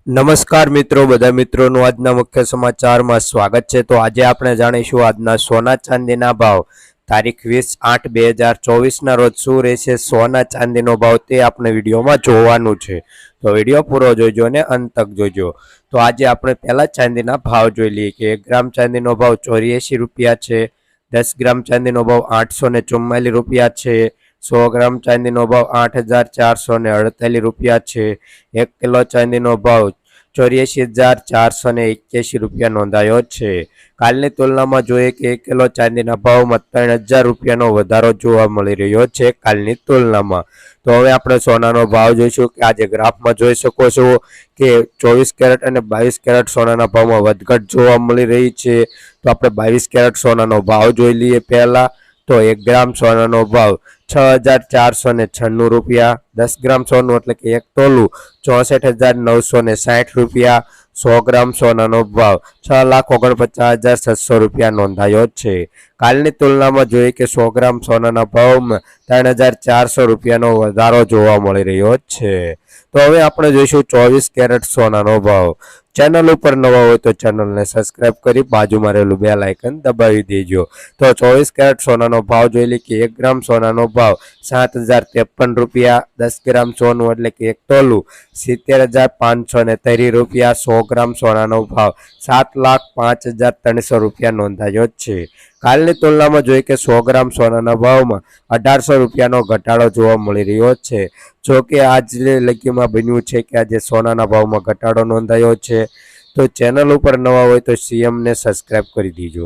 નમસ્કાર મિત્રો, બધા મિત્રોનું આજના મુખ્ય સમાચારમાં સ્વાગત છે। તો આજે આપણે જાણીશું આજના સોના ચાંદીના ભાવ તારીખ 20/8/2024 રોજ શું રહેશે સોના ચાંદીનો ભાવ તે આપણે વિડીયોમાં જોવાનું છે। તો વિડીયો પૂરો જોજો અને અંત તક જોજો। તો આજે આપણે પહેલા ચાંદીના ભાવ જોઈ લઈએ કે 1 ગ્રામ ચાંદીનો ભાવ 84 રૂપિયા છે, 10 ગ્રામ ચાંદીનો ભાવ 844 રૂપિયા છે, 100 ગ્રામ ચાંદીનો ભાવ 8448 રૂપિયા છે, 1 કિલો ચાંદીનો ભાવ 84,481 રૂપિયા નોંધાયો છે। કાલની તુલનામાં જોઈએ કે 1 કિલો ચાંદીના ભાવમાં 3000 રૂપિયાનો વધારો જોવા મળી રહ્યો છે કાલની તુલનામાં। તો હવે આપણે સોનાનો ભાવ જોઈશું કે આજે ગ્રાફમાં જોઈ શકો છો કે 24 કેરેટ અને 22 કેરેટ સોનાના ભાવમાં વધઘટ જોવા મળી રહી છે। તો આપણે 22 કેરેટ સોનાનો ભાવ જોઈ લઈએ પહેલા। તો 1 ગ્રામ સોનાનો ભાવ 6496 રૂપિયા, 10 ગ્રામ સોનું એટલે કે 1 તોલું 64,960 રૂપિયા, 100 ગ્રામ સોનાનો ભાવ 6,49,700 રૂપિયા નોંધાયો છે। કાલની તુલનામાં જોઈએ કે 100 ગ્રામ સોનાના ભાવમાં 3,400 રૂપિયાનો વધારો જોવા મળી રહ્યો છે। તો હવે આપણે જોઈશું 24 કેરેટ સોનાનો ભાવ। ચેનલ ઉપર નવા હોય તો ચેનલને સબસ્ક્રાઇબ કરી બાજુમાં રહેલું બેલ આઇકન દબાવી દેજો। તો 24 કેરેટ સોનાનો ભાવ જોઈ લઈએ કે 1 ગ્રામ સોનાનો ભાવ 7,053 રૂપિયા, 10 ગ્રામ સોનું એટલે કે 1 તોલું 70,530 રૂપિયા, 100 ગ્રામ સોનાનો ભાવ 7,05,300 રૂપિયા નોંધાયો છે। કાલની તુલનામાં જોઈએ કે 100 ગ્રામ સોનાના ભાવમાં 1800 રૂપિયાનો ઘટાડો જોવા મળી રહ્યો છે। જો કે આજે લગીમાં બન્યું છે કે આજે સોનાના ભાવમાં ઘટાડો નોંધાયો છે। તો ચેનલ ઉપર નવા હોય તો સીએમને સબસ્ક્રાઇબ કરી દીજો।